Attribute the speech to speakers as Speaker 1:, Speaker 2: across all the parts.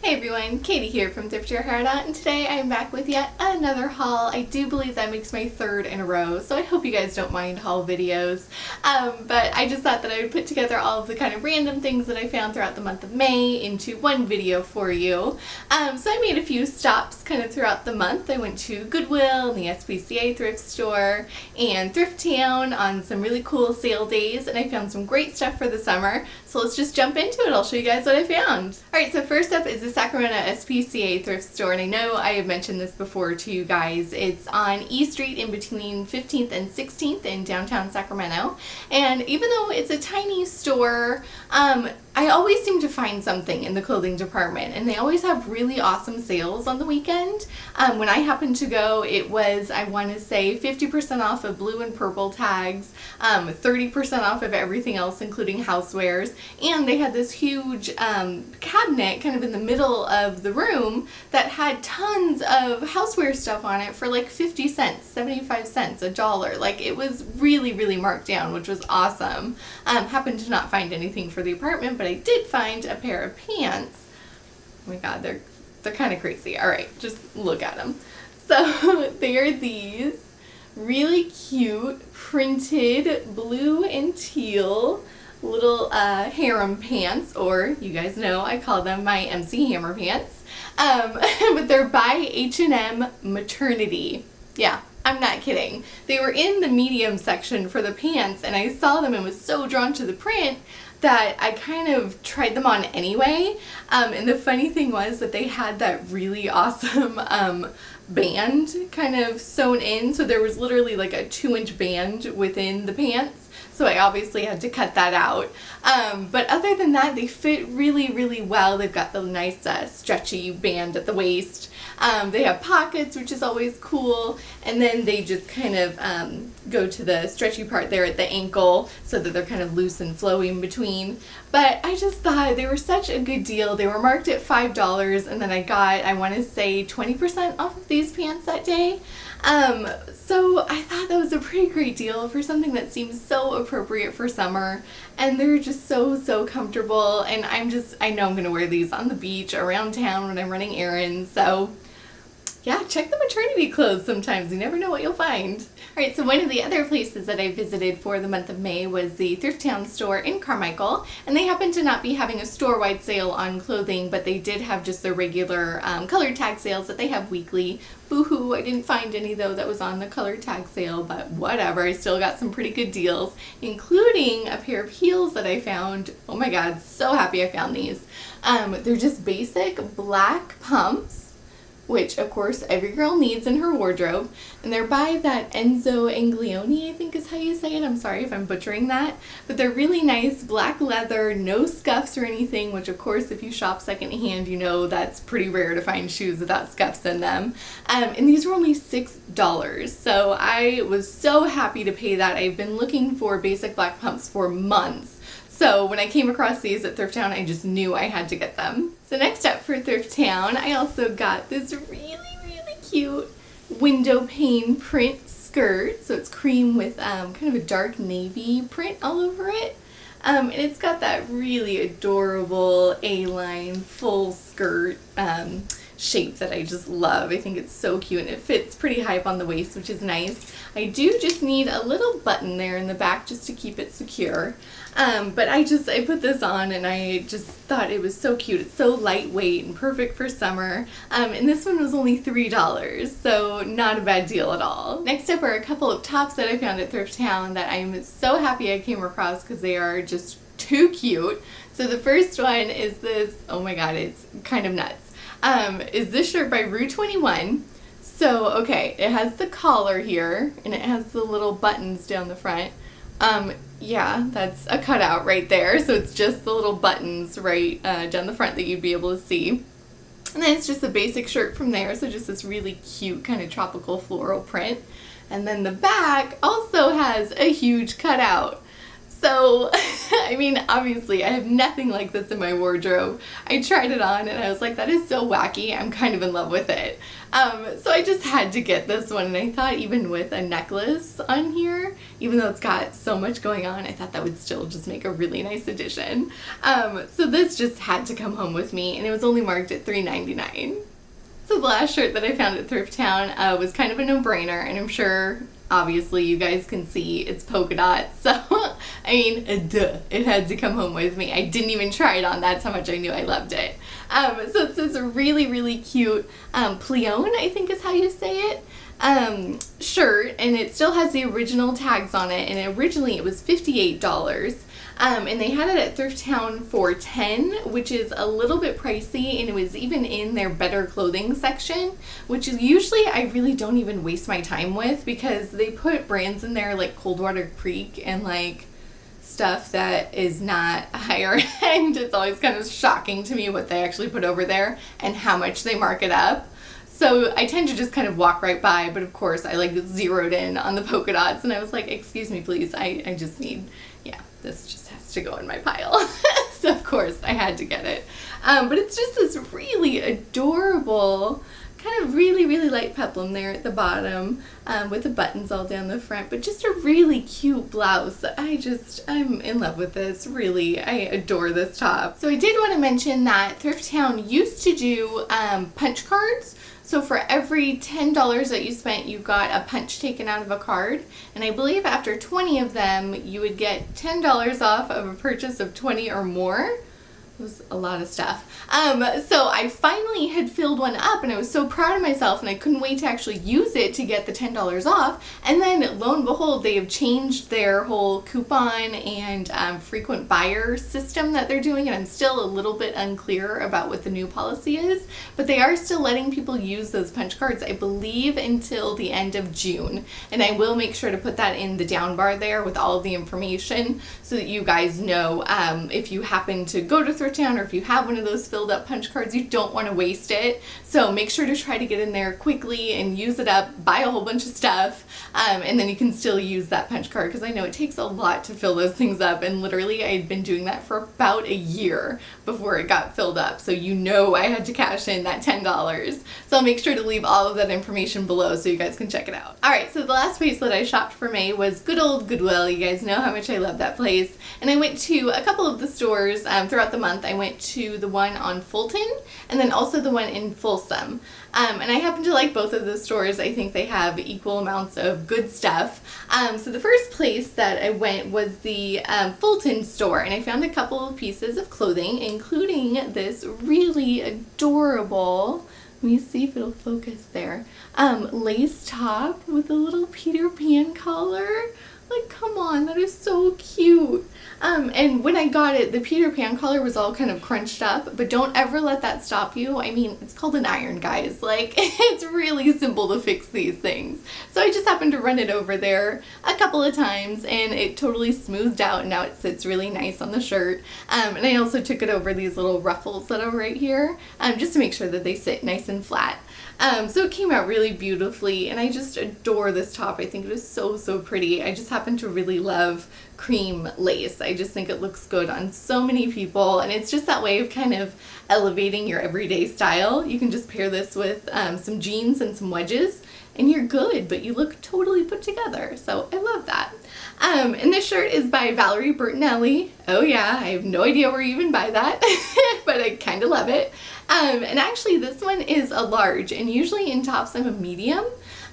Speaker 1: Hey everyone, Katie here from Thrifttown, and today I'm back with yet another haul. I do believe that makes my third in a row, so I hope you guys don't mind haul videos. But I just thought that I would put together all of the kind of random things that I found throughout the month of May into one video for you. So I made a few stops kind of throughout the month. I went to Goodwill and the SPCA thrift store and Thrifttown on some really cool sale days, and I found some great stuff for the summer. So let's just jump into it. I'll show you guys what I found. Alright, so first up is the Sacramento SPCA thrift store, and I know I have mentioned this before to you guys. It's on E Street in between 15th and 16th in downtown Sacramento, and even though it's a tiny store, I always seem to find something in the clothing department, and they always have really awesome sales on the weekend. When I happened to go, it was, I want to say, 50% off of blue and purple tags, 30% off of everything else including housewares, and they had this huge cabinet kind of in the middle of the room that had tons of houseware stuff on it for like 50 cents, 75 cents, $1. Like, it was really, really marked down, which was awesome. Happened to not find anything for the apartment, but I did find a pair of pants. Oh my god, they're kind of crazy. Alright, just look at them. So they are these really cute printed blue and teal little harem pants, or you guys know I call them my MC Hammer pants. But they're by H&M Maternity. Yeah, I'm not kidding. They were in the medium section for the pants, and I saw them and was so drawn to the print that I kind of tried them on anyway. And the funny thing was that they had that really awesome band kind of sewn in, so there was literally like a 2-inch band within the pants. So I obviously had to cut that out. But other than that, they fit really, really well. They've got the nice stretchy band at the waist. They have pockets, which is always cool. And then they just kind of go to the stretchy part there at the ankle so that they're kind of loose and flowy in between. But I just thought they were such a good deal. They were marked at $5, and then I got, I want to say, 20% off of these pants that day. So I thought that was a pretty great deal for something that seems so appropriate for summer, and they're just so comfortable, and I know I'm going to wear these on the beach, around town when I'm running errands, so yeah, check the maternity clothes sometimes. You never know what you'll find. Alright, so one of the other places that I visited for the month of May was the Thrifttown store in Carmichael, and they happened to not be having a store-wide sale on clothing, but they did have just their regular color tag sales that they have weekly. Boo-hoo, I didn't find any though that was on the color tag sale, but whatever, I still got some pretty good deals, including a pair of heels that I found. Oh my god, so happy I found these. They're just basic black pumps, which of course every girl needs in her wardrobe, and they're by that Enzo Anglione, I think is how you say it. I'm sorry if I'm butchering that, but they're really nice, black leather, no scuffs or anything, which of course if you shop secondhand you know that's pretty rare to find shoes without scuffs in them. And these were only $6, so I was so happy to pay that. I've been looking for basic black pumps for months. So when I came across these at Thrifttown, I just knew I had to get them. So next up for Thrifttown, I also got this really cute window pane print skirt. So it's cream with kind of a dark navy print all over it. And it's got that really adorable A-line full skirt shape that I just love. I think it's so cute, and it fits pretty high up on the waist, which is nice. I do just need a little button there in the back just to keep it secure. But I put this on and I just thought it was so cute. It's so lightweight and perfect for summer. And this one was only $3, so not a bad deal at all. Next up are a couple of tops that I found at Thrifttown that I'm so happy I came across because they are just too cute. So the first one is this, oh my god, it's kind of nuts. Is this shirt by Rue 21. So, okay, it has the collar here, and it has the little buttons down the front. Yeah, that's a cutout right there, so it's just the little buttons right down the front that you'd be able to see. And then it's just a basic shirt from there, so just this really cute kind of tropical floral print. And then the back also has a huge cutout. So, I mean, obviously I have nothing like this in my wardrobe. I tried it on and I was like, that is so wacky, I'm kind of in love with it. So I just had to get this one, and I thought even with a necklace on here, even though it's got so much going on, I thought that would still just make a really nice addition. So this just had to come home with me, and it was only marked at $3.99. So the last shirt that I found at Thrifttown was kind of a no-brainer, and I'm sure obviously you guys can see it's polka dots, so I mean, duh, it had to come home with me. I didn't even try it on, that's how much I knew I loved it. So it's this really, really cute pleon, I think is how you say it, shirt, and it still has the original tags on it, and originally it was $58. And they had it at Thrifttown for $10, which is a little bit pricey, and it was even in their better clothing section, which is usually I really don't even waste my time with, because they put brands in there like Coldwater Creek and like stuff that is not higher end. It's always kind of shocking to me what they actually put over there and how much they mark it up. So I tend to just kind of walk right by, but of course I like zeroed in on the polka dots, and I was like, excuse me please, I just need, yeah, this just has to go in my pile. So of course I had to get it. But it's just this really adorable, kind of really, really light peplum there at the bottom, with the buttons all down the front, but just a really cute blouse. I'm in love with this, really. I adore this top. So I did want to mention that Thrifttown used to do punch cards. So for every $10 that you spent, you got a punch taken out of a card. And I believe after 20 of them, you would get $10 off of a purchase of 20 or more. It was a lot of stuff. So I finally had filled one up, and I was so proud of myself, and I couldn't wait to actually use it to get the $10 off. And then lo and behold, they have changed their whole coupon and frequent buyer system that they're doing, and I'm still a little bit unclear about what the new policy is, but they are still letting people use those punch cards, I believe, until the end of June. And I will make sure to put that in the down bar there with all of the information, so that you guys know if you happen to go to Thrifttown, or if you have one of those filled up punch cards, you don't want to waste it. So make sure to try to get in there quickly and use it up, buy a whole bunch of stuff, and then you can still use that punch card, because I know it takes a lot to fill those things up, and literally I had been doing that for about a year before it got filled up. So you know I had to cash in that $10. So I'll make sure to leave all of that information below so you guys can check it out. Alright, so the last place that I shopped for May was good old Goodwill. You guys know how much I love that place. And I went to a couple of the stores throughout the month. I went to the one on Fulton, and then also the one in Folsom. And I happen to like both of those stores. I think they have equal amounts of good stuff. So the first place that I went was the Fulton store, and I found a couple of pieces of clothing, including this really adorable, let me see if it'll focus there, lace top with a little Peter Pan collar. Like, come on, that is so cute. And when I got it, the Peter Pan collar was all kind of crunched up, but don't ever let that stop you. I mean, it's called an iron, guys. Like, it's really simple to fix these things. So I just happened to run it over there a couple of times, and it totally smoothed out, and now it sits really nice on the shirt. And I also took it over these little ruffles that are right here, just to make sure that they sit nice and flat. So it came out really beautifully, and I just adore this top. I think it is so, so pretty. I just happen to really love cream lace. I just think it looks good on so many people, and it's just that way of kind of elevating your everyday style. You can just pair this with some jeans and some wedges, and you're good, but you look totally put together. So I love that. And this shirt is by Valerie Bertinelli. Oh yeah, I have no idea where you even buy that, but I kind of love it. And actually this one is a large, and usually in tops I'm a medium.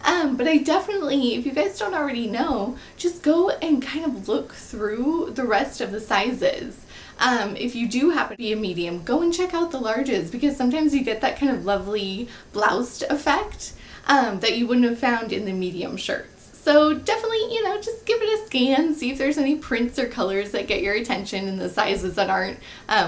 Speaker 1: But I definitely, if you guys don't already know, just go and kind of look through the rest of the sizes. If you do happen to be a medium, go and check out the larges, because sometimes you get that kind of lovely bloused effect that you wouldn't have found in the medium shirts. So definitely, you know, just give it a scan, see if there's any prints or colors that get your attention in the sizes that aren't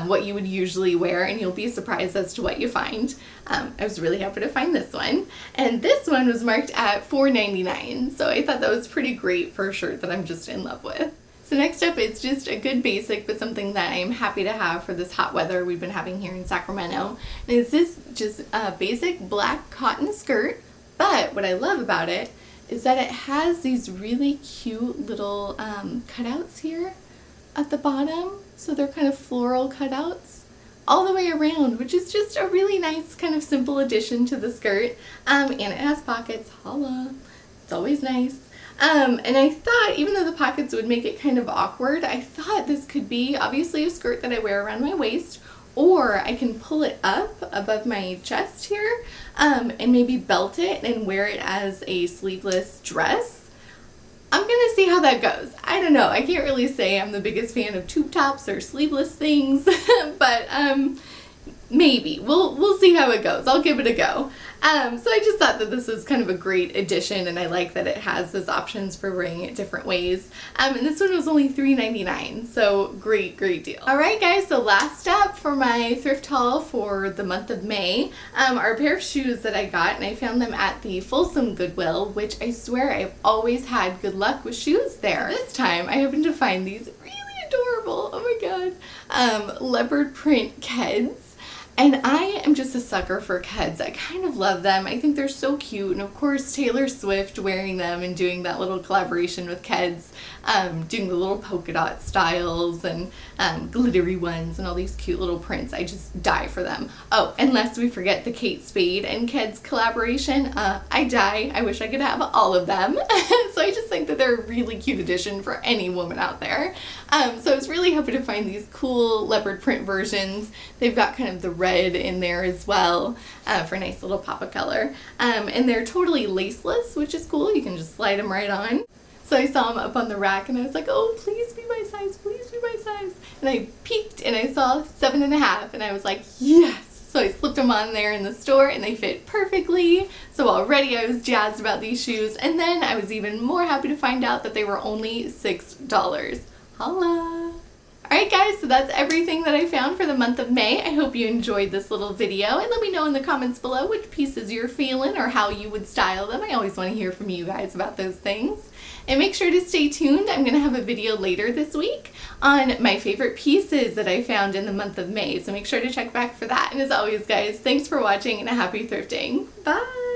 Speaker 1: what you would usually wear, and you'll be surprised as to what you find. I was really happy to find this one. And this one was marked at $4.99, so I thought that was pretty great for a shirt that I'm just in love with. So next up, it's just a good basic, but something that I am happy to have for this hot weather we've been having here in Sacramento. And it's this just a basic black cotton skirt, but what I love about it is that it has these really cute little cutouts here. at the bottom, so they're kind of floral cutouts all the way around, which is just a really nice kind of simple addition to the skirt. And it has pockets, holla, it's always nice. And I thought, even though the pockets would make it kind of awkward, I thought this could be obviously a skirt that I wear around my waist, or I can pull it up above my chest here, and maybe belt it and wear it as a sleeveless dress. I'm gonna see how that goes. I don't know. I can't really say I'm the biggest fan of tube tops or sleeveless things, but maybe. We'll see how it goes. I'll give it a go. So I just thought that this was kind of a great addition, and I like that it has those options for wearing it different ways. And this one was only $3.99, so great deal. Alright guys, so last up for my thrift haul for the month of May are a pair of shoes that I got, and I found them at the Folsom Goodwill, which I swear I've always had good luck with shoes there. This time I happened to find these really adorable, oh my god, leopard print Keds. And I am just a sucker for Keds. I kind of love them. I think they're so cute. And of course, Taylor Swift wearing them and doing that little collaboration with Keds, doing the little polka dot styles and glittery ones and all these cute little prints. I just die for them. Oh, and lest we forget the Kate Spade and Keds collaboration. I die. I wish I could have all of them. So I just think that they're a really cute addition for any woman out there. So I was really hoping to find these cool leopard print versions. They've got kind of the red in there as well for a nice little pop of color. And they're totally laceless, which is cool. You can just slide them right on. So I saw them up on the rack and I was like, oh, please be my size, please be my size. And I peeked and I saw 7.5 and I was like, yes. So I slipped them on there in the store and they fit perfectly. So already I was jazzed about these shoes. And then I was even more happy to find out that they were only $6. Holla! Alright guys, so that's everything that I found for the month of May. I hope you enjoyed this little video, and let me know in the comments below which pieces you're feeling or how you would style them. I always want to hear from you guys about those things. And make sure to stay tuned. I'm going to have a video later this week on my favorite pieces that I found in the month of May, so make sure to check back for that. And as always guys, thanks for watching and happy thrifting. Bye!